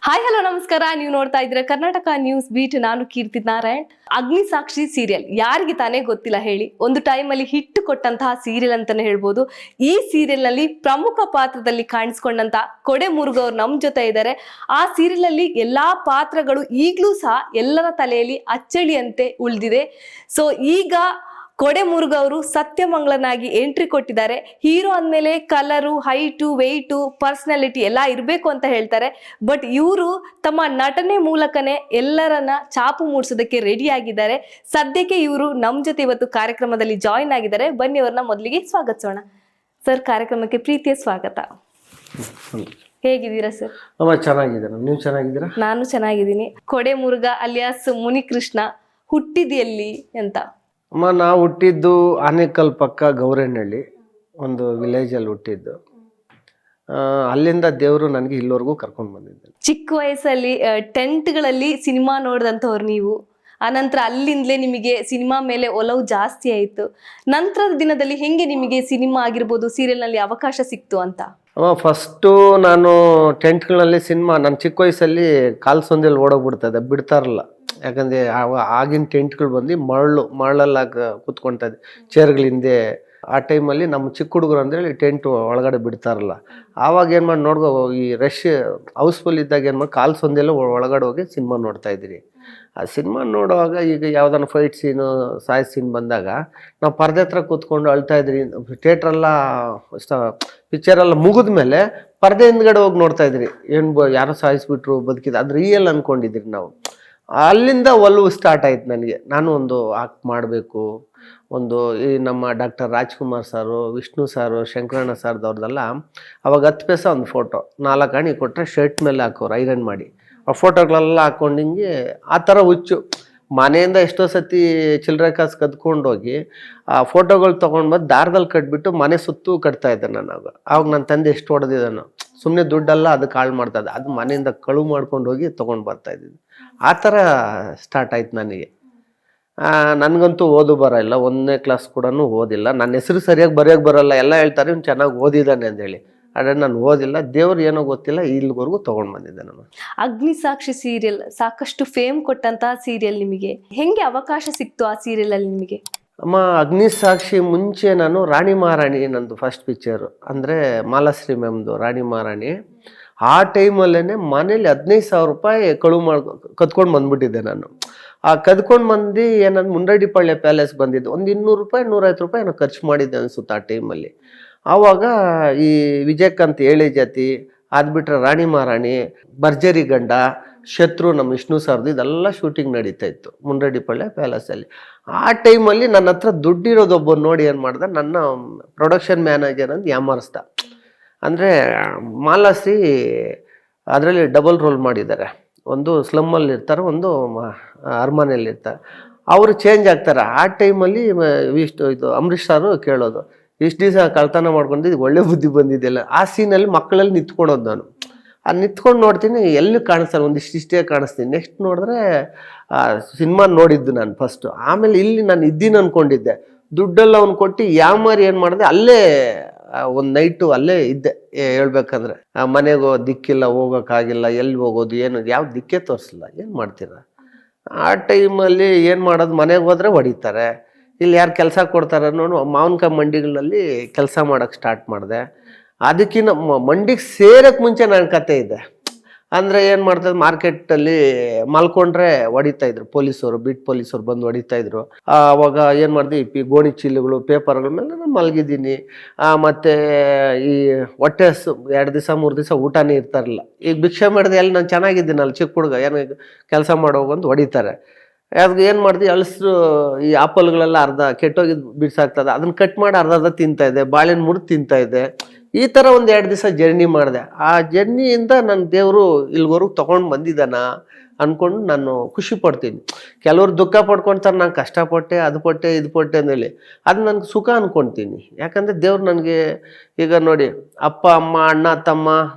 Hi hello ನಮಸ್ಕಾರ. ನೀವು ನೋಡ್ತಾ ಇದ್ದೀರಾ ಕರ್ನಾಟಕ ನ್ಯೂಸ್ ಬೀಟ್. ನಾನು ಕೀರ್ತಿ ನಾರಾಯಣ್. ಅಗ್ನಿಸಾಕ್ಷಿ ಸೀರಿಯಲ್ ಯಾರಿಗೆ ತಾನೇ ಗೊತ್ತಿಲ್ಲ ಹೇಳಿ. ಒಂದು ಟೈಮ್ ಅಲ್ಲಿ ಹಿಟ್ ಕೊಟ್ಟಂತಹ ಸೀರಿಯಲ್ ಅಂತಾನೆ ಹೇಳ್ಬೋದು. ಈ ಸೀರಿಯಲ್ ನಲ್ಲಿ ಪ್ರಮುಖ ಪಾತ್ರದಲ್ಲಿ ಕಾಣಿಸ್ಕೊಂಡಂತ ಕೊಡೆ ಮುರುಘ ಅವ್ರು ನಮ್ ಜೊತೆ ಇದ್ದಾರೆ. ಆ ಸೀರಿಯಲ್ ಅಲ್ಲಿ ಎಲ್ಲಾ ಪಾತ್ರಗಳು ಈಗ್ಲೂ ಸಹ ಎಲ್ಲರ ತಲೆಯಲ್ಲಿ ಅಚ್ಚಳಿಯಂತೆ ಉಳಿದಿದೆ. ಸೊ ಈಗ ಕೊಡೆ ಮುರುಘ ಅವರು ಸತ್ಯಮಂಗಳನಾಗಿ ಎಂಟ್ರಿ ಕೊಟ್ಟಿದ್ದಾರೆ. ಹೀರೋ ಅಂದ್ಮೇಲೆ ಕಲರು, ಹೈಟು, ವೆಯ್ಟು, ಪರ್ಸನಾಲಿಟಿ ಎಲ್ಲ ಇರಬೇಕು ಅಂತ ಹೇಳ್ತಾರೆ. ಬಟ್ ಇವರು ತಮ್ಮ ನಟನೆ ಮೂಲಕನೇ ಎಲ್ಲರನ್ನ ಚಾಪು ಮೂಡಿಸೋದಕ್ಕೆ ರೆಡಿ ಆಗಿದ್ದಾರೆ. ಸದ್ಯಕ್ಕೆ ಇವರು ನಮ್ ಜೊತೆ ಇವತ್ತು ಕಾರ್ಯಕ್ರಮದಲ್ಲಿ ಜಾಯಿನ್ ಆಗಿದ್ದಾರೆ. ಬನ್ನಿ ಅವ್ರನ್ನ ಮೊದಲಿಗೆ ಸ್ವಾಗತಿಸೋಣ. ಸರ್, ಕಾರ್ಯಕ್ರಮಕ್ಕೆ ಪ್ರೀತಿಯ ಸ್ವಾಗತ. ಹೇಗಿದ್ದೀರಾ ಸರ್? ಚೆನ್ನಾಗಿದ್ದೀರಾ? ನೀವು ಚೆನ್ನಾಗಿದ್ದೀರಾ? ನಾನು ಚೆನ್ನಾಗಿದ್ದೀನಿ. ಕೊಡೆ ಮುರುಘ ಅಲಿಯಾಸ್ ಮುನಿಕೃಷ್ಣ ಹುಟ್ಟಿದೆಯಲ್ಲಿ ಅಂತ? ನಾವು ಹುಟ್ಟಿದ್ದು ಆನೇಕಲ್ ಪಕ್ಕ ಗೌರನಹಳ್ಳಿ ಒಂದು ವಿಲೇಜಲ್ಲಿ ಹುಟ್ಟಿದ್ದು. ಅಲ್ಲಿಂದ ದೇವರು ನನಗೆ ಇಲ್ಲಿವರೆಗೂ ಕರ್ಕೊಂಡು ಬಂದಿದ್ದೆ. ಚಿಕ್ಕ ವಯಸ್ಸಲ್ಲಿ ಟೆಂಟ್ಗಳಲ್ಲಿ ಸಿನಿಮಾ ನೋಡಿದಂಥವ್ರು ನೀವು. ಆನಂತರ ಅಲ್ಲಿಂದಲೇ ನಿಮಗೆ ಸಿನಿಮಾ ಮೇಲೆ ಒಲವು ಜಾಸ್ತಿ ಆಯಿತು. ನಂತರದ ದಿನದಲ್ಲಿ ಹೆಂಗೆ ನಿಮಗೆ ಸಿನಿಮಾ ಆಗಿರ್ಬೋದು, ಸೀರಿಯಲ್ನಲ್ಲಿ ಅವಕಾಶ ಸಿಕ್ತು ಅಂತ? ಫಸ್ಟು ನಾನು ಟೆಂಟ್ಗಳಲ್ಲಿ ಸಿನಿಮಾ ನನ್ನ ಚಿಕ್ಕ ವಯಸ್ಸಲ್ಲಿ ಕಾಲ್ಸೊಂದಲ್ಲಿ ಓಡೋಗ್ಬಿಡ್ತದೆ, ಬಿಡ್ತಾರಲ್ಲ. ಯಾಕಂದರೆ ಆಗಿನ ಟೆಂಟ್ಗಳು ಬಂದು ಮರಳಲ್ಲಿ ಕೂತ್ಕೊಳ್ತಾ ಇದ್ದೆ ಚೇರ್ಗಳ ಹಿಂದೆ. ಆ ಟೈಮಲ್ಲಿ ನಮ್ಮ ಚಿಕ್ಕ ಹುಡುಗರು ಅಂತೇಳಿ ಟೆಂಟ್ ಒಳಗಡೆ ಬಿಡ್ತಾರಲ್ಲ. ಆವಾಗ ಏನು ಮಾಡಿ ನೋಡ್ಕೋ, ಈ ರಶ್ ಹೌಸ್ಫುಲ್ ಇದ್ದಾಗ ಏನು ಮಾಡಿ ಕಾಲ್ಸೊಂದೆಲ್ಲ ಒಳಗಡೆ ಹೋಗಿ ಸಿನಿಮಾ ನೋಡ್ತಾ ಇದ್ದೀರಿ. ಆ ಸಿನಿಮಾ ನೋಡುವಾಗ ಈಗ ಯಾವ್ದಾನ ಫೈಟ್ ಸೀನು, ಸಾಯ್ ಸೀನ್ ಬಂದಾಗ ನಾವು ಪರದೆ ಹತ್ರ ಕೂತ್ಕೊಂಡು ಅಳ್ತಾ ಇದ್ರಿ. ಥಿಯೇಟ್ರೆಲ್ಲ ಪಿಕ್ಚರೆಲ್ಲ ಮುಗಿದ ಮೇಲೆ ಪರದೆ ಹಿಂದ್ಗಡೆ ಹೋಗಿ ನೋಡ್ತಾ ಇದ್ರಿ. ಯಾರೋ ಸಾಯಿಸ್ಬಿಟ್ರು, ಬದುಕಿದ, ಅದು ರಿಯಲ್ ಅಂದ್ಕೊಂಡಿದ್ರಿ ನಾವು. ಅಲ್ಲಿಂದ ಒಲವು ಸ್ಟಾರ್ಟ್ ಆಯ್ತು ನನಗೆ. ನಾನು ಒಂದು ಆಕ್ಟ್ ಮಾಡಬೇಕು. ಒಂದು ಈ ನಮ್ಮ ಡಾಕ್ಟರ್ ರಾಜ್ಕುಮಾರ್ ಸಾರು, ವಿಷ್ಣು ಸಾರು, ಶಂಕರಣ್ಣ ಸಾರ್ದವ್ರದ್ದೆಲ್ಲ ಅವಾಗ 10 ಪೈಸೆ ಒಂದು ಫೋಟೋ 4 ಆಣಿ ಕೊಟ್ಟರೆ ಶರ್ಟ್ ಮೇಲೆ ಹಾಕೋರು ಐರನ್ ಮಾಡಿ. ಆ ಫೋಟೋಗಳೆಲ್ಲ ಹಾಕೊಂಡು ಹಿಂಗೆ ಆ ಥರ ಹುಚ್ಚು. ಮನೆಯಿಂದ ಎಷ್ಟೋ ಸತಿ ಚಿಲ್ಲರೆ ಕಾಸು ಕದ್ಕೊಂಡೋಗಿ ಆ ಫೋಟೋಗಳು ತೊಗೊಂಡು ಬಂದು ದಾರದಲ್ಲಿ ಕಟ್ಬಿಟ್ಟು ಮನೆ ಸುತ್ತೂ ಕಟ್ತಾ ಇದ್ದೆ ನಾನು. ಆವಾಗ ನನ್ನ ತಂದೆ ಎಷ್ಟು ಹೊಡೆದಿದ್ದಾನು. ಸುಮ್ಮನೆ ದುಡ್ಡೆಲ್ಲ ಅದಕ್ಕೆ ಹಾಳು ಮಾಡ್ತಾಯಿದ್ದೆ. ಅದು ಮನೆಯಿಂದ ಕಳುವು ಮಾಡ್ಕೊಂಡು ಹೋಗಿ ತೊಗೊಂಡು ಬರ್ತಾಯಿದ್ದೀನಿ. ಆ ಥರ ಸ್ಟಾರ್ಟ್ ಆಯ್ತು ನನಗೆ. ನನಗಂತೂ ಓದು ಬರೋಲ್ಲ, 1ನೇ ಕ್ಲಾಸ್ ಕೂಡ ಓದಿಲ್ಲ. ನನ್ನ ಹೆಸರು ಸರಿಯಾಗಿ ಬರೆಯೋಕ್ಕೆ ಬರೋಲ್ಲ. ಎಲ್ಲ ಹೇಳ್ತಾರೆ ಇವ್ನು ಚೆನ್ನಾಗಿ ಓದಿದ್ದಾನೆ ಅಂದೇಳಿ. ಆದರೆ ನಾನು ಓದಿಲ್ಲ. ದೇವ್ರು ಏನೋ ಗೊತ್ತಿಲ್ಲ, ಇಲ್ಲಿವರೆಗೂ ತೊಗೊಂಡು ಬಂದಿದ್ದೆ ನಾನು. ಅಗ್ನಿಸಾಕ್ಷಿ ಸೀರಿಯಲ್ ಸಾಕಷ್ಟು ಫೇಮ್ ಕೊಟ್ಟಂತಹ ಸೀರಿಯಲ್. ನಿಮಗೆ ಹೆಂಗೆ ಅವಕಾಶ ಸಿಕ್ತು ಆ ಸೀರಿಯಲ್ ಅಲ್ಲಿ ನಿಮಗೆ? ಅಗ್ನಿಸಾಕ್ಷಿ ಮುಂಚೆ ನಾನು ರಾಣಿ ಮಹಾರಾಣಿ, ನಂದು ಫಸ್ಟ್ ಪಿಕ್ಚರು. ಅಂದರೆ ಮಾಲಾಶ್ರೀ ಮ್ಯಾಮ್ದು ರಾಣಿ ಮಹಾರಾಣಿ. ಆ ಟೈಮಲ್ಲೇ ಮನೇಲಿ 15,000 ರೂಪಾಯಿ ಕದ್ಕೊಂಡು ಬಂದ್ಬಿಟ್ಟಿದ್ದೆ ನಾನು. ಆ ಕದ್ಕೊಂಡು ಬಂದು ಏನಂದು ಮುಂಡಡಿಪಾಳ್ಯ ಪ್ಯಾಲೇಸ್ ಬಂದಿದ್ದು. ಒಂದು 200 ರೂಪಾಯಿ 150 ರೂಪಾಯಿ ಏನೋ ಖರ್ಚು ಮಾಡಿದ್ದೆ ಅನಿಸುತ್ತೆ ಆ ಟೈಮಲ್ಲಿ. ಆವಾಗ ಈ ವಿಜಯಕಾಂತ್ ಏಳೆ ಜಾತಿ, ಅದ್ಬಿಟ್ರೆ ರಾಣಿ ಮಹಾರಾಣಿ, ಭರ್ಜರಿ ಗಂಡ, ಶತ್ರು, ನಮ್ಮ ವಿಷ್ಣು ಸರ್ದು ಇದೆಲ್ಲ ಶೂಟಿಂಗ್ ನಡೀತಾ ಇತ್ತು ಮುಂಡಡಿಪಾಳ್ಯ ಪ್ಯಾಲೇಸಲ್ಲಿ. ಆ ಟೈಮಲ್ಲಿ ನನ್ನ ಹತ್ರ ದುಡ್ಡಿರೋದೊಬ್ಬ ನೋಡಿ ಏನು ಮಾಡ್ದೆ, ನನ್ನ ಪ್ರೊಡಕ್ಷನ್ ಮ್ಯಾನೇಜರ್ ಅಂತ ಯಾಮಾರಿಸ್ದ. ಅಂದರೆ ಮಾಲಾಶ್ರೀ ಅದರಲ್ಲಿ ಡಬಲ್ ರೋಲ್ ಮಾಡಿದ್ದಾರೆ. ಒಂದು ಸ್ಲಮ್ಮಲ್ಲಿ ಇರ್ತಾರೆ, ಒಂದು ಅರಮನೆಯಲ್ಲಿ ಇರ್ತಾರೆ. ಅವರು ಚೇಂಜ್ ಆಗ್ತಾರೆ. ಆ ಟೈಮಲ್ಲಿ ಇದು ಅಂಬರೀಷ್ ಸಾರು ಕೇಳೋದು, ಇಷ್ಟು ದಿವಸ ಕಳ್ತನ ಮಾಡ್ಕೊಂಡಿದ್ದು ಒಳ್ಳೆ ಬುದ್ಧಿ ಬಂದಿದೆಯಲ್ಲ. ಆ ಸೀನಲ್ಲಿ ಮಕ್ಕಳಲ್ಲಿ ನಿಂತ್ಕೊಳೋದು ನಾನು. ಅದು ನಿಂತ್ಕೊಂಡು ನೋಡ್ತೀನಿ, ಎಲ್ಲಿ ಕಾಣಿಸ್ತಾರೆ, ಒಂದಿಷ್ಟೇ ಕಾಣಿಸ್ತೀನಿ. ನೆಕ್ಸ್ಟ್ ನೋಡಿದ್ರೆ ಸಿನಿಮಾ ನೋಡಿದ್ದು ನಾನು ಫಸ್ಟು. ಆಮೇಲೆ ಇಲ್ಲಿ ನಾನು ಇದ್ದೀನಿ ಅಂದ್ಕೊಂಡಿದ್ದೆ. ದುಡ್ಡೆಲ್ಲ ಅವ್ನು ಕೊಟ್ಟು ಯಾಮಾರಿ ಏನು ಮಾಡಿದೆ, ಅಲ್ಲೇ ಒಂದು ನೈಟು ಅಲ್ಲೇ ಇದ್ದೆ. ಹೇಳ್ಬೇಕಂದ್ರೆ ಮನೆಗೋ ದಿಕ್ಕಿಲ್ಲ, ಹೋಗೋಕ್ಕಾಗಿಲ್ಲ, ಎಲ್ಲಿ ಹೋಗೋದು ಏನು ಯಾವ ದಿಕ್ಕೇ ತೋರಿಸಿಲ್ಲ. ಏನು ಮಾಡ್ತೀರ? ಆ ಟೈಮಲ್ಲಿ ಏನು ಮಾಡೋದು, ಮನೆಗೆ ಹೋದರೆ ಹೊಡಿತಾರೆ, ಇಲ್ಲಿ ಯಾರು ಕೆಲಸ ಕೊಡ್ತಾರೆ ನೋಡು. ಮಾವಿನಕಾಯಿ ಮಂಡಿಗಳಲ್ಲಿ ಕೆಲಸ ಮಾಡೋಕ್ಕೆ ಸ್ಟಾರ್ಟ್ ಮಾಡಿದೆ. ಅದಕ್ಕಿಂತ ಮಂಡಿಗೆ ಸೇರೋಕ್ಕೆ ಮುಂಚೆ ನನ್ನ ಕತೆ ಇದೆ. ಅಂದರೆ ಏನು ಮಾಡ್ತಾರೆ, ಮಾರ್ಕೆಟಲ್ಲಿ ಮಲ್ಕೊಂಡ್ರೆ ಹೊಡಿತಾಯಿದ್ರು ಪೊಲೀಸರು, ಬೀಟ್ ಪೊಲೀಸರು ಬಂದು ಹೊಡಿತಾಯಿದ್ರು. ಅವಾಗ ಏನು ಮಾಡಿದೆ, ಗೋಣಿ ಚೀಲಗಳು, ಪೇಪರ್ಗಳ ಮೇಲೆ ನಾನು ಮಲಗಿದ್ದೀನಿ. ಮತ್ತು ಈ ಹೊಟ್ಟೆ 2 ದಿವಸ 3 ದಿವಸ ಊಟನೇ ಇರ್ತಾರಲ್ಲ. ಈಗ ಭಿಕ್ಷೆ ಮಾಡಿದೆ, ಅಲ್ಲಿ ನಾನು ಚೆನ್ನಾಗಿದ್ದೀನಲ್ಲ ಚಿಕ್ಕ ಹುಡುಗ, ಏನು ಕೆಲಸ ಮಾಡೋಗಂದು ಹೊಡಿತಾರೆ. ಅದು ಏನು ಮಾಡಿದೆ, ಅಳಸರು ಈ ಆಪಲ್ಗಳೆಲ್ಲ ಅರ್ಧ ಕೆಟ್ಟೋಗಿದ್ದು ಬಿಡ್ಸಾಗ್ತದೆ, ಅದನ್ನು ಕಟ್ ಮಾಡಿ ಅರ್ಧ ತಿಂತಾಯಿದ್ದೆ, ಬಾಳೆಹಣ್ಣು ಮುರಿದು ತಿಂತಾಯಿದ್ದೆ. ಈ ಥರ ಒಂದು 2 ದಿವಸ ಜರ್ನಿ ಮಾಡಿದೆ. ಆ ಜರ್ನಿಯಿಂದ ನನ್ನ ದೇವರು ಇಲ್ಲಿವರೆಗೂ ತೊಗೊಂಡು ಬಂದಿದ್ದಾನ ಅಂದ್ಕೊಂಡು ನಾನು ಖುಷಿ ಪಡ್ತೀನಿ. ಕೆಲವರು ದುಃಖ ಪಡ್ಕೊಳ್ತಾರೆ, ನಾನು ಕಷ್ಟಪಟ್ಟೆ, ಅದು ಪಟ್ಟೆ ಇದು ಪಟ್ಟೆ ಅಂದೇಳಿ. ಅದು ನನಗೆ ಸುಖ ಅಂದ್ಕೊಳ್ತೀನಿ. ಯಾಕಂದರೆ ದೇವ್ರು ನನಗೆ ಈಗ ನೋಡಿ, ಅಪ್ಪ ಅಮ್ಮ ಅಣ್ಣ ತಮ್ಮ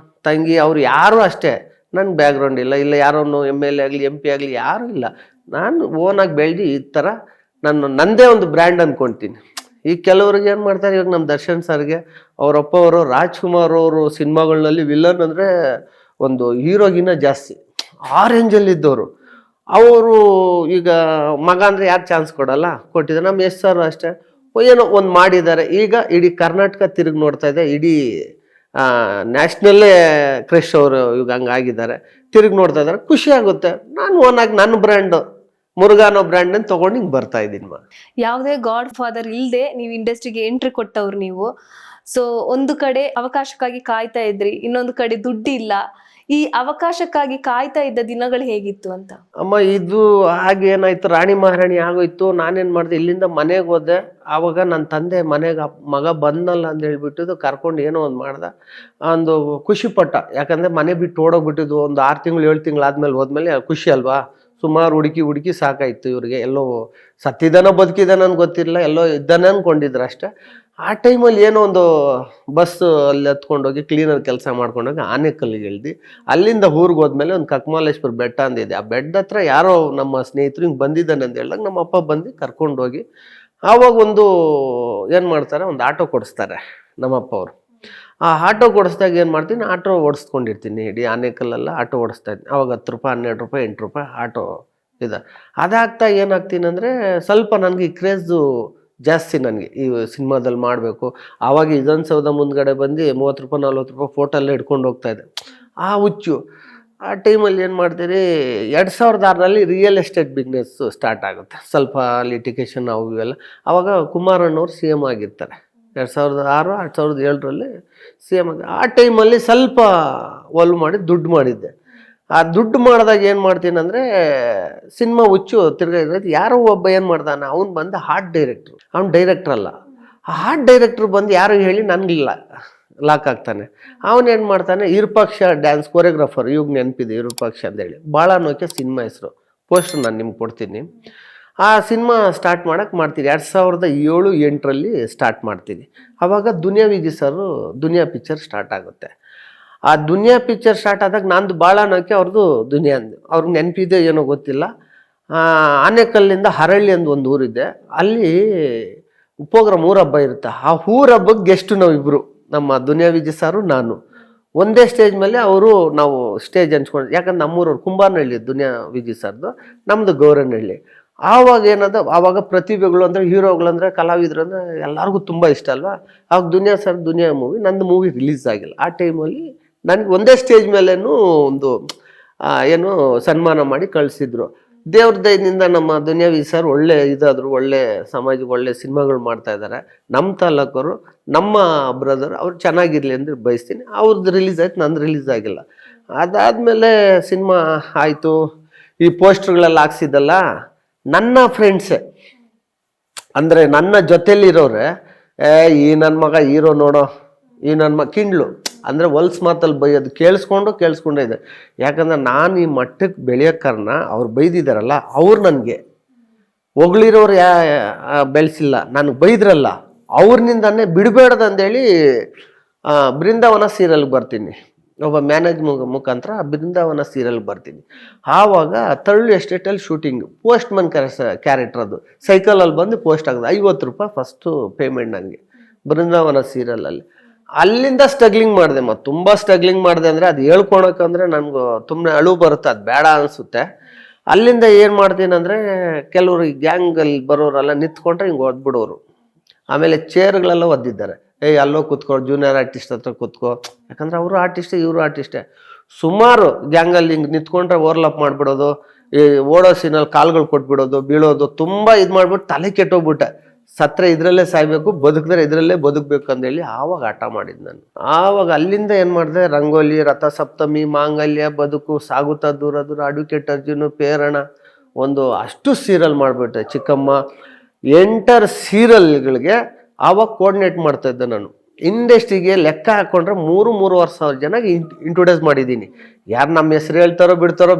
ತಂಗಿ ಅವ್ರು ಯಾರೂ ಅಷ್ಟೇ. ನನ್ನ ಬ್ಯಾಕ್ಗ್ರೌಂಡ್ ಇಲ್ಲ ಯಾರನ್ನು MLA ಆಗಲಿ MP ಆಗಲಿ ಯಾರೂ ಇಲ್ಲ. ನಾನು ಓನಾಗಿ ಬೆಳೆದು ಈ ಥರ ನನ್ನದೇ ಒಂದು ಬ್ರ್ಯಾಂಡ್ ಅಂದ್ಕೊಳ್ತೀನಿ. ಈ ಕೆಲವ್ರಿಗೆ ಏನು ಮಾಡ್ತಾರೆ, ಇವಾಗ ನಮ್ಮ ದರ್ಶನ್ ಸರ್ಗೆ ಅವರಪ್ಪ ಅವರು ರಾಜ್ಕುಮಾರ್ ಅವರು ಸಿನಿಮಾಗಳಲ್ಲಿ ವಿಲನ್ ಅಂದರೆ ಒಂದು ಹೀರೋಗಿನ ಜಾಸ್ತಿ ಆ ರೇಂಜಲ್ಲಿ ಇದ್ದವರು. ಅವರು ಈಗ ಮಗ ಅಂದರೆ ಯಾರು ಚಾನ್ಸ್ ಕೊಡಲ್ಲ, ಕೊಟ್ಟಿದ್ದಾರೆ. ನಮ್ಮ ಎಸ್ ಸರ್ ಅಷ್ಟೇ ಏನೋ ಒಂದು ಮಾಡಿದ್ದಾರೆ. ಈಗ ಇಡೀ ಕರ್ನಾಟಕ ತಿರುಗಿ ನೋಡ್ತಾ ಇದೆ, ಇಡೀ ನ್ಯಾಷನಲ್ಲೇ ಕ್ರಶ್ ಅವರು ಈಗ ಹಂಗಾಗಿದ್ದಾರೆ, ತಿರುಗಿ ನೋಡ್ತಾ ಇದ್ದಾರೆ. ಖುಷಿ ಆಗುತ್ತೆ. ನಾನು ಓನಾಗಿ ನನ್ನ ಬ್ರ್ಯಾಂಡು ಮುರುಘಾನೋ ಬ್ರ್ಯಾಂಡನ್ನು ತೊಗೊಂಡು ಹಿಂಗೆ ಬರ್ತಾ ಇದ್ದೀನಿ. ಯಾವುದೇ ಗಾಡ್ ಫಾದರ್ ಇಲ್ಲದೆ ನೀವು ಇಂಡಸ್ಟ್ರಿಗೆ ಎಂಟ್ರಿ ಕೊಟ್ಟವ್ರು ನೀವು. ಸೊ ಒಂದು ಕಡೆ ಅವಕಾಶಕ್ಕಾಗಿ ಕಾಯ್ತಾ ಇದ್ರಿ, ಇನ್ನೊಂದು ಕಡೆ ದುಡ್ಡಿಲ್ಲ. ಈ ಅವಕಾಶಕ್ಕಾಗಿ ಕಾಯ್ತಾ ಇದ್ದ ದಿನಗಳು ಹೇಗಿತ್ತು ಅಂತ? ಅಮ್ಮ ಇದು ಹಾಗೆ ಏನಾಯ್ತು, ರಾಣಿ ಮಹಾರಾಣಿ ಆಗೋಯ್ತು. ನಾನೇನು ಮಾಡಿದೆ, ಇಲ್ಲಿಂದ ಮನೆಗೆ ಹೋದೆ. ಆವಾಗ ನನ್ನ ತಂದೆ ಮನೆಗೆ ಮಗ ಬಂದಲ್ಲ ಅಂತ ಹೇಳ್ಬಿಟ್ಟಿದ್ದು ಕರ್ಕೊಂಡು ಏನೋ ಒಂದು ಮಾಡ್ದೆ. ಒಂದು ಖುಷಿ ಪಟ್ಟ. ಯಾಕಂದರೆ ಮನೆ ಬಿಟ್ಟು ಓಡೋಗ್ಬಿಟ್ಟಿದ್ದು ಒಂದು 6 ತಿಂಗಳು 7 ತಿಂಗಳು ಆದಮೇಲೆ ಹೋದ್ಮೇಲೆ ಖುಷಿ ಅಲ್ವಾ. ಸುಮಾರು ಹುಡುಕಿ ಸಾಕಾಯ್ತು ಇವ್ರಿಗೆ. ಎಲ್ಲೋ ಸತ್ತಿದ್ದಾನೋ ಬದುಕಿದಾನೋ ಅಂತ ಗೊತ್ತಿರಲಿಲ್ಲ, ಎಲ್ಲೋ ಇದ್ದಾನೆ ಅಂದ್ಕೊಂಡಿದ್ರು ಅಷ್ಟೇ. ಆ ಟೈಮಲ್ಲಿ ಏನೋ ಒಂದು ಬಸ್ ಅಲ್ಲಿ ಹತ್ಕೊಂಡೋಗಿ ಕ್ಲೀನರ್ ಕೆಲಸ ಮಾಡ್ಕೊಂಡೋಗಿ ಆನೆಕಲ್ಲಿಗೆ ಇಳ್ದು ಅಲ್ಲಿಂದ ಊರಿಗೆ ಹೋದ್ಮೇಲೆ ಒಂದು ಕಕ್ಮಾಲೇಶ್ವರ ಬೆಟ್ಟ ಅಂದಿದೆ. ಆ ಬೆಟ್ಟ ಹತ್ರ ಯಾರೋ ನಮ್ಮ ಸ್ನೇಹಿತರು ಹಿಂಗೆ ಬಂದಿದ್ದಾನೆ ಅಂತ ಹೇಳಿದಾಗ ನಮ್ಮ ಅಪ್ಪ ಬಂದು ಕರ್ಕೊಂಡೋಗಿ ಆವಾಗ ಒಂದು ಏನು ಮಾಡ್ತಾರೆ, ಒಂದು ಆಟೋ ಕೊಡಿಸ್ತಾರೆ ನಮ್ಮಪ್ಪ ಅವರು. ಆ ಆಟೋ ಕೊಡಿಸ್ದಾಗ ಏನು ಮಾಡ್ತೀನಿ, ಆಟೋ ಓಡಿಸ್ಕೊಂಡಿರ್ತೀನಿ. ಇಡೀ ಆನೆಕಲ್ಲೆಲ್ಲ ಆಟೋ ಓಡಿಸ್ತಾ ಇದ್ದೀನಿ. ಆವಾಗ 10 ರೂಪಾಯಿ 12 ರೂಪಾಯಿ 8 ರೂಪಾಯಿ ಆಟೋ ಇದೆ. ಅದಾಗ್ತಾ ಏನಾಗ್ತೀನಿ ಅಂದರೆ ಸ್ವಲ್ಪ ನನಗೆ ಈ ಕ್ರೇಜು ಜಾಸ್ತಿ. ನನಗೆ ಈ ಸಿನಿಮಾದಲ್ಲಿ ಮಾಡಬೇಕು. ಆವಾಗ ವಿಧಾನಸೌಧ ಮುಂದ್ಗಡೆ ಬಂದು 30 ರೂಪಾಯಿ 40 ರೂಪಾಯಿ ಫೋಟೋ ಎಲ್ಲ ಇಟ್ಕೊಂಡು ಹೋಗ್ತಾ ಇದೆ, ಆ ಹುಚ್ಚು. ಆ ಟೈಮಲ್ಲಿ ಏನು ಮಾಡ್ತೀರಿ, 2006ರಲ್ಲಿ ರಿಯಲ್ ಎಸ್ಟೇಟ್ ಬಿಸ್ನೆಸ್ ಸ್ಟಾರ್ಟ್ ಆಗುತ್ತೆ. ಸ್ವಲ್ಪ ಲಿಟಿಗೇಷನ್ ಅವು ಇವೆಲ್ಲ. ಆವಾಗ ಕುಮಾರಣ್ಣವ್ರು CM ಆಗಿರ್ತಾರೆ. 2006 2007ರಲ್ಲಿ CM ಆಗಿ. ಆ ಟೈಮಲ್ಲಿ ಸ್ವಲ್ಪ ಒಲ್ವು ಮಾಡಿ ದುಡ್ಡು ಮಾಡಿದ್ದೆ. ಆ ದುಡ್ಡು ಮಾಡಿದಾಗ ಏನು ಮಾಡ್ತೀನಿ ಅಂದರೆ, ಸಿನಿಮಾ ಹುಚ್ಚು ತಿರ್ಗಾ ಇರೋದು. ಯಾರೋ ಒಬ್ಬ ಏನು ಮಾಡ್ತಾನೆ, ಅವ್ನು ಬಂದು ಹಾರ್ಟ್ ಡೈರೆಕ್ಟ್ರು. ಅವ್ನು ಡೈರೆಕ್ಟ್ರ್ ಅಲ್ಲ, ಆ ಹಾರ್ಟ್ ಡೈರೆಕ್ಟ್ರು ಬಂದು ಯಾರು ಹೇಳಿ ನನಗಿಲ್ಲ ಲಾಕ್ ಆಗ್ತಾನೆ. ಅವನೇನು ಮಾಡ್ತಾನೆ, ವಿರೂಪಾಕ್ಷ ಡ್ಯಾನ್ಸ್ ಕೊರಿಯೋಗ್ರಾಫರ್, ಇವಾಗ ನೆನಪಿದೆ ವಿರೂಪಾಕ್ಷ ಅಂತೇಳಿ, ಭಾಳ ನೋಕೆ ಸಿನಿಮಾ ಹೆಸರು. ಪೋಸ್ಟರ್ ನಾನು ನಿಮ್ಗೆ ಕೊಡ್ತೀನಿ. ಆ ಸಿನಿಮಾ ಸ್ಟಾರ್ಟ್ ಮಾಡ್ತೀನಿ 2007-8ರಲ್ಲಿ ಸ್ಟಾರ್ಟ್ ಮಾಡ್ತೀನಿ. ಆವಾಗ ದುನಿಯಾ ವಿಜಿ ಸರು ದುನಿಯಾ ಪಿಕ್ಚರ್ ಸ್ಟಾರ್ಟ್ ಆಗುತ್ತೆ. ಆ ದುನಿಯಾ ಪಿಕ್ಚರ್ ಸ್ಟಾರ್ಟ್ ಆದಾಗ ನಂದು ಭಾಳ ನೋಕೆ ಅವ್ರದ್ದು ದುನಿಯಾ ಅಂದು. ಅವ್ರಿಗೆ ನೆನಪಿದೆ ಏನೋ ಗೊತ್ತಿಲ್ಲ. ಆನೆಕಲ್ಲಿಂದ ಹರಳ್ಳಿ ಅಂದು ಒಂದು ಊರಿದೆ, ಅಲ್ಲಿ ಪ್ರೋಗ್ರಾಮ್ ಊರ ಹಬ್ಬ ಇರುತ್ತೆ. ಆ ಊರ ಹಬ್ಬಕ್ಕೆ ಗೆಸ್ಟು ನಾವಿಬ್ಬರು, ನಮ್ಮ ದುನಿಯಾ ವಿಜಿ ಸಾರು ನಾನು ಒಂದೇ ಸ್ಟೇಜ್ ಮೇಲೆ. ನಾವು ಸ್ಟೇಜ್ ಹಂಚ್ಕೊಂಡು, ಯಾಕಂದ್ರೆ ನಮ್ಮೂರವ್ರು ಕುಂಬಾರನಹಳ್ಳಿ ದುನಿಯಾ ವಿಜಿ ಸರ್ದು, ನಮ್ಮದು ಗೌರನಹಳ್ಳಿ. ಆವಾಗ ಏನದ, ಆವಾಗ ಪ್ರತಿಭೆಗಳು ಅಂದರೆ ಹೀರೋಗಳು ಅಂದರೆ ಕಲಾವಿದರು ಅಂದರೆ ಎಲ್ಲರಿಗೂ ತುಂಬ ಇಷ್ಟ ಅಲ್ವಾ. ಆವಾಗ ದುನಿಯಾ ಸರ್ ದುನಿಯಾ ಮೂವಿ, ನಂದು ಮೂವಿ ರಿಲೀಸ್ ಆಗಿಲ್ಲ. ಆ ಟೈಮಲ್ಲಿ ನನಗೆ ಒಂದೇ ಸ್ಟೇಜ್ ಮೇಲೇನು ಒಂದು ಏನು ಸನ್ಮಾನ ಮಾಡಿ ಕಳಿಸಿದ್ರು. ದೇವ್ರ ದಯದಿಂದ ನಮ್ಮ ದುನಿಯಾ ವಿಜಿ ಸರ್ ಒಳ್ಳೆ ಇದಾದರು, ಒಳ್ಳೆ ಸಮಾಜಕ್ಕೆ ಒಳ್ಳೆ ಸಿನಿಮಾಗಳು ಮಾಡ್ತಾ ಇದ್ದಾರೆ. ನಮ್ಮ ತಾಲೂಕರು, ನಮ್ಮ ಬ್ರದರ್ ಅವ್ರು ಚೆನ್ನಾಗಿರಲಿ ಅಂದರೆ ಬಯಸ್ತೀನಿ. ಅವ್ರದ್ದು ರಿಲೀಸ್ ಆಯ್ತು, ನಂದು ರಿಲೀಸ್ ಆಗಿಲ್ಲ. ಅದಾದಮೇಲೆ ಸಿನಿಮಾ ಆಯಿತು. ಈ ಪೋಸ್ಟರ್ಗಳೆಲ್ಲ ಹಾಕ್ಸಿದ್ದಲ್ಲ ನನ್ನ ಫ್ರೆಂಡ್ಸೇ, ಅಂದರೆ ನನ್ನ ಜೊತೆಯಲ್ಲಿರೋರೆ, ಈ ನನ್ನ ಮಗ ಹೀರೋ ನೋಡೋ, ಈ ನನ್ನ ಮಗ ಕಿಂಡ್ಲು ಅಂದರೆ ಹೊಲ್ಸ್ ಮಾತಲ್ಲಿ ಬೈಯೋದು ಕೇಳಿಸ್ಕೊಂಡೇ ಇದೆ. ಯಾಕಂದ್ರೆ ನಾನು ಈ ಮಟ್ಟಕ್ಕೆ ಬೆಳೆಯೋ ಕಾರಣ ಅವ್ರು ಬೈದಿದ್ದಾರಲ್ಲ, ಅವ್ರು ನನಗೆ ಹೊಗಳಿರೋರು ಬೆಳೆಸಿಲ್ಲ, ನನಗೆ ಬೈದ್ರಲ್ಲ, ಅವ್ರನಿಂದನೇ ಬಿಡಬೇಡ್ದಂದೇಳಿ ಬೃಂದಾವನ ಸೀರಿಯಲ್ಗೆ ಬರ್ತೀನಿ. ಒಬ್ಬ ಮ್ಯಾನೇಜ್ ಮುಖಾಂತರ ಬೃಂದಾವನ ಸೀರಿಯಲ್ಗೆ ಬರ್ತೀನಿ. ಆವಾಗ ತಳ್ಳು ಎಸ್ಟೇಟಲ್ಲಿ ಶೂಟಿಂಗ್, ಪೋಸ್ಟ್ ಮನ್ ಕ್ಯಾರೆಕ್ಟರ್, ಅದು ಸೈಕಲಲ್ಲಿ ಬಂದು ಪೋಸ್ಟ್ ಆಗೋದು. 50 ರೂಪಾಯಿ ಫಸ್ಟು ಪೇಮೆಂಟ್ ನನಗೆ ಬೃಂದಾವನ ಸೀರಿಯಲಲ್ಲಿ. ಅಲ್ಲಿಂದ ಸ್ಟ್ರಗ್ಲಿಂಗ್ ಮಾಡಿದೆ. ಮತ್ತು ತುಂಬ ಸ್ಟ್ರಗ್ಲಿಂಗ್ ಮಾಡಿದೆ ಅಂದರೆ ಅದು ಹೇಳ್ಕೊಳಕ್ಕಂದ್ರೆ ನನಗೂ ತುಂಬ ಅಳು ಬರುತ್ತೆ, ಅದು ಬೇಡ ಅನಿಸುತ್ತೆ. ಅಲ್ಲಿಂದ ಏನು ಮಾಡ್ತೀನಿ ಅಂದರೆ, ಕೆಲವರು ಈ ಗ್ಯಾಂಗಲ್ಲಿ ಬರೋರೆಲ್ಲ ನಿಂತ್ಕೊಂಡ್ರೆ ಹಿಂಗೆ ಓದ್ಬಿಡೋರು. ಆಮೇಲೆ ಚೇರ್ಗಳೆಲ್ಲ ಒದ್ದಿದ್ದಾರೆ, ಅಲ್ಲೋ ಕೂತ್ಕೋ, ಜೂನಿಯರ್ ಆರ್ಟಿಸ್ಟ್ ಹತ್ರ ಕೂತ್ಕೋ, ಯಾಕಂದ್ರೆ ಅವರು ಆರ್ಟಿಸ್ಟೇ ಇವರು ಆರ್ಟಿಸ್ಟೇ. ಸುಮಾರು ಗ್ಯಾಂಗಲ್ಲಿ ಹಿಂಗೆ ನಿಂತ್ಕೊಂಡ್ರೆ ಓವರ್ಲಾಪ್ ಮಾಡಿಬಿಡೋದು, ಈ ಓಡೋ ಸೀನಲ್ಲಿ ಕಾಲ್ಗಳು ಕೊಟ್ಬಿಡೋದು, ಬೀಳೋದು, ತುಂಬ ಇದು ಮಾಡಿಬಿಟ್ಟು ತಲೆ ಕೆಟ್ಟೋಗ್ಬಿಟ್ಟೆ. ಸತ್ತರೆ ಇದರಲ್ಲೇ ಸಾಯ್ಬೇಕು, ಬದುಕಿದ್ರೆ ಇದರಲ್ಲೇ ಬದುಕಬೇಕು ಅಂದೇಳಿ ಆವಾಗ ಆಟ ಮಾಡಿದ್ದು ನಾನು. ಆವಾಗ ಅಲ್ಲಿಂದ ಏನು ಮಾಡಿದೆ, ರಂಗೋಲಿ, ರಥಸಪ್ತಮಿ, ಮಾಂಗಲ್ಯ, ಬದುಕು, ಸಾಗುತ್ತಾ ದೂರ ದೂರ, ಅಡ್ವೊಕೇಟ್ ಅರ್ಜುನು, ಪೇರಣ, ಒಂದು ಅಷ್ಟು ಸೀರಿಯಲ್ ಮಾಡಿಬಿಟ್ಟೆ. ಚಿಕ್ಕಮ್ಮ, ಎಂಟರ್ ಸೀರಿಯಲ್ಗಳಿಗೆ ಆವಾಗ ಕೋರ್ಡಿನೇಟ್ ಮಾಡ್ತಾ ಇದ್ದೆ ನಾನು. ಇಂಡಸ್ಟ್ರಿಗೆ ಲೆಕ್ಕ ಹಾಕ್ಕೊಂಡ್ರೆ 3-3.5 ಸಾವಿರ ಜನಕ್ಕೆ ಇಂಟ್ರೊಡ್ಯೂಸ್ ಮಾಡಿದ್ದೀನಿ. ಯಾರು ನಮ್ಮ ಹೆಸ್ರು ಹೇಳ್ತಾರೋ ಬಿಡ್ತಾರೋ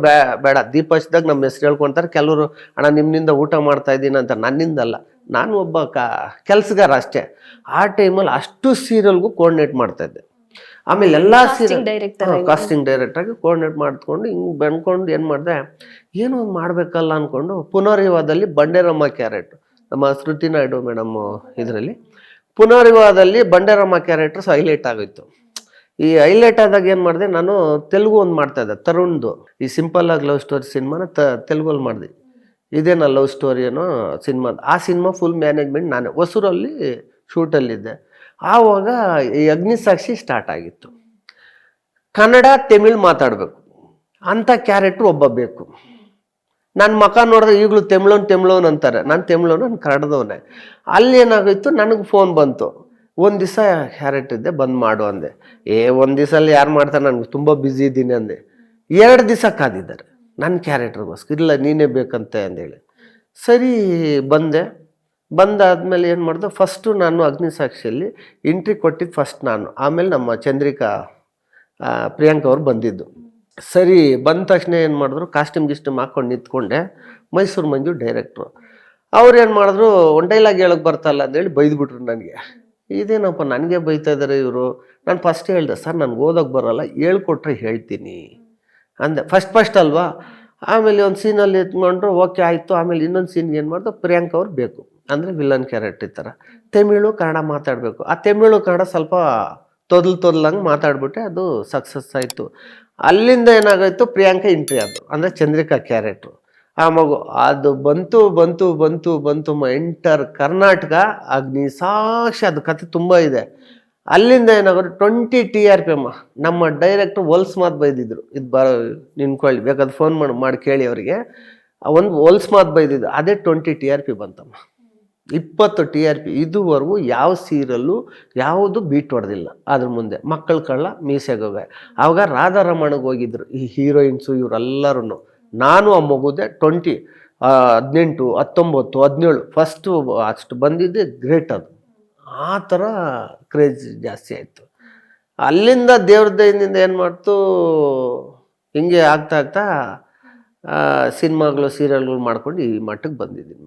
ಬೇಡ, ದೀಪ ಹಚ್ಚಿದಾಗ ನಮ್ಮ ಹೆಸ್ರು ಹೇಳ್ಕೊತಾರೆ. ಕೆಲವರು ಅಣ್ಣ ನಿಮ್ಮಿಂದ ಊಟ ಮಾಡ್ತಾ ಇದ್ದೀನಿ ಅಂತ, ನನ್ನಿಂದಲ್ಲ, ನಾನು ಒಬ್ಬ ಕೆಲಸಗಾರ ಅಷ್ಟೇ. ಆ ಟೈಮಲ್ಲಿ ಅಷ್ಟು ಸೀರಿಯಲ್ಗೂ ಕೋರ್ಡಿನೇಟ್ ಮಾಡ್ತಾಯಿದ್ದೆ. ಆಮೇಲೆ ಎಲ್ಲ ಕಾಸ್ಟಿಂಗ್ ಡೈರೆಕ್ಟ್ರಾಗಿ ಕೋರ್ಡಿನೇಟ್ ಮಾಡ್ಕೊಂಡು ಹಿಂಗೆ ಬಂದ್ಕೊಂಡು ಏನು ಮಾಡಿದೆ, ಏನೋ ಒಂದು ಮಾಡಬೇಕಲ್ಲ ಅಂದ್ಕೊಂಡು ಪುನರ್ವಿವಾಹದಲ್ಲಿ ಬಂಡೇರಮ್ಮ ಕ್ಯಾರೆಕ್ಟ್ರು, ನಮ್ಮ ಶ್ರುತಿ ನಾಯ್ಡು ಮೇಡಮ್ ಇದರಲ್ಲಿ ಪುನರ್ವಿವಾಹದಲ್ಲಿ ಬಂಡೇರಮ್ಮ ಕ್ಯಾರೆಕ್ಟರ್ಸ್ ಹೈಲೈಟ್ ಆಗೋಯ್ತು. ಈ ಹೈಲೈಟ್ ಆದಾಗ ಏನು ಮಾಡಿದೆ ನಾನು ತೆಲುಗು ಒಂದು ಮಾಡ್ತಾ ಇದ್ದೆ ತರುಣ್ದು, ಈ ಸಿಂಪಲ್ ಆಗಿ ಲವ್ ಸ್ಟೋರಿ ಸಿನಿಮಾನ ತೆಲುಗಲ್ಲಿ ಮಾಡಿದೆ. ಇದೇನಾ ಲವ್ ಸ್ಟೋರಿ ಏನೋ ಸಿನಿಮಾ, ಆ ಸಿನಿಮಾ ಫುಲ್ ಮ್ಯಾನೇಜ್ಮೆಂಟ್ ನಾನೇ, ಹೊಸೂರಲ್ಲಿ ಶೂಟಲ್ಲಿದ್ದೆ. ಆವಾಗ ಈ ಅಗ್ನಿಸಾಕ್ಷಿ ಸ್ಟಾರ್ಟ್ ಆಗಿತ್ತು. ಕನ್ನಡ ತಮಿಳ್ ಮಾತಾಡಬೇಕು ಅಂಥ ಕ್ಯಾರೆಕ್ಟ್ರು ಒಬ್ಬ ಬೇಕು. ನನ್ನ ಮಕ ನೋಡಿದ್ರೆ ಈಗಲೂ ತೆಮ್ಳೋನ್ ಅಂತಾರೆ, ನಾನು ತೆಮ್ಳೋನು, ನಾನು ಕನ್ನಡದವನೇ. ಅಲ್ಲಿ ಏನಾಗೋಯ್ತು, ನನಗೆ ಫೋನ್ ಬಂತು, ಒಂದು ದಿವಸ ಕ್ಯಾರೆಕ್ಟ್ ಇದ್ದೆ ಬಂದು ಮಾಡು ಅಂದೆ. ಒಂದು ದಿವಸಲ್ಲಿ ಯಾರು ಮಾಡ್ತಾರೆ, ನನಗೆ ತುಂಬ ಬ್ಯುಸಿ ಇದ್ದೀನಿ ಅಂದೆ. 2 ದಿವಸ ಕಾದಿದ್ದಾರೆ ನನ್ನ ಕ್ಯಾರೆಕ್ಟರ್ಗೋಸ್ಕರ, ಇಲ್ಲ ನೀನೇ ಬೇಕಂತೆ ಅಂದೇಳಿ. ಸರಿ ಬಂದೆ. ಬಂದಾದ್ಮೇಲೆ ಏನು ಮಾಡಿದೆ, ಫಸ್ಟು ನಾನು ಅಗ್ನಿಸಾಕ್ಷಿಯಲ್ಲಿ ಎಂಟ್ರಿ ಕೊಟ್ಟಿದ್ದು ಫಸ್ಟ್ ನಾನು, ಆಮೇಲೆ ನಮ್ಮ ಚಂದ್ರಿಕಾ ಪ್ರಿಯಾಂಕ ಅವ್ರು ಬಂದಿದ್ದು. ಸರಿ ಬಂದ ತಕ್ಷಣ ಏನು ಮಾಡಿದ್ರು, ಕಾಸ್ಟ್ಯೂಮ್ ಹಾಕ್ಕೊಂಡು ನಿಂತ್ಕೊಂಡೆ. ಮೈಸೂರು ಮಂಜು ಡೈರೆಕ್ಟ್ರು ಅವ್ರು ಏನು ಮಾಡಿದ್ರು, ಒಂದು ಡೈಲಾಗ್ ಹೇಳೋಕ್ಕೆ ಬರ್ತಲ್ಲ ಅಂತೇಳಿ ಬೈದ್ಬಿಟ್ರು ನನಗೆ. ಇದೇನಪ್ಪ ನನಗೆ ಬೈತಾ ಇದ್ದಾರೆ ಇವರು. ನಾನು ಫಸ್ಟ್ ಹೇಳಿದೆ, ಸರ್ ನನಗೆ ಓದೋಕ್ಕೆ ಬರೋಲ್ಲ, ಹೇಳ್ಕೊಟ್ರೆ ಹೇಳ್ತೀನಿ ಅಂದೆ. ಫಸ್ಟ್ ಅಲ್ವಾ. ಆಮೇಲೆ ಒಂದು ಸೀನಲ್ಲಿ ಎತ್ಕೊಂಡ್ರು, ಓಕೆ ಆಯಿತು. ಆಮೇಲೆ ಇನ್ನೊಂದು ಸೀನ್ಗೆ ಏನು ಮಾಡಿದ್ರು, ಪ್ರಿಯಾಂಕ ಅವ್ರು ಬೇಕು ಅಂದರೆ ವಿಲನ್ ಕ್ಯಾರೆಕ್ಟರ್ ಈ ಥರ ತಮಿಳು ಕನ್ನಡ ಮಾತಾಡಬೇಕು. ಆ ತಮಿಳು ಕನ್ನಡ ಸ್ವಲ್ಪ ತೊದಲಂಗೆ ಮಾತಾಡ್ಬಿಟ್ಟೆ, ಅದು ಸಕ್ಸಸ್ ಆಯಿತು. ಅಲ್ಲಿಂದ ಏನಾಗೋಯ್ತು, ಪ್ರಿಯಾಂಕ ಎಂಟ್ರಿ ಅದು, ಅಂದರೆ ಚಂದ್ರಿಕಾ ಕ್ಯಾರೆಕ್ಟ್ರು. ಆ ಮಗು ಅದು ಬಂತು ಎಂಟರ್ ಕರ್ನಾಟಕ ಅಗ್ನಿಸಾಕ್ಷಿ, ಅದು ಕತೆ ತುಂಬ ಇದೆ. ಅಲ್ಲಿಂದ ಏನಾಗೋದು 20 TRP ಅಮ್ಮ. ನಮ್ಮ ಡೈರೆಕ್ಟ್ರು ಹೊಲ್ಸ್ ಮಾತು ಬೈದಿದ್ರು, ಇದು ನಿನ್ಕೊಳ್ಳಿ, ಬೇಕಾದ್ರೆ ಫೋನ್ ಮಾಡಿ ಕೇಳಿ ಅವರಿಗೆ. ಒಂದು ಹೊಲ್ಸ್ ಮಾತು ಬೈದಿದ್ದು, ಅದೇ 20 TRP ಬಂತಮ್ಮ. 20 TRP. ಇದುವರೆಗೂ ಯಾವ ಸೀರಿಯಲ್ಲು ಯಾವುದು ಬೀಟ್ ಹೊಡೆದಿಲ್ಲ. ಅದ್ರ ಮುಂದೆ ಮಕ್ಕಳ ಕಳ್ಳ, ಮೀಸೆಗೋಗ, ಆವಾಗ ರಾಧಾರಮಣಗೆ ಹೋಗಿದ್ರು ಈ ಹೀರೋಯಿನ್ಸು ಇವರೆಲ್ಲರೂ. ನಾನು ಆ ಮಗುದೆ 20, 18, 19, 17 ಫಸ್ಟು ಅಷ್ಟು ಬಂದಿದ್ದೆ ಗ್ರೇಟ್. ಅದು ಆ ಥರ ಕ್ರೇಜ್ ಜಾಸ್ತಿ ಆಯಿತು. ಅಲ್ಲಿಂದ ದೇವ್ರ ದಯದಿಂದ ಏನು ಮಾಡ್ತು, ಹಿಂಗೆ ಆಗ್ತಾ ಸಿನಿಮಾಗಳು ಸೀರಿಯಲ್ಗಳು ಮಾಡ್ಕೊಂಡು ಈ ಮಟ್ಟಕ್ಕೆ ಬಂದಿದ್ದೀನಿ.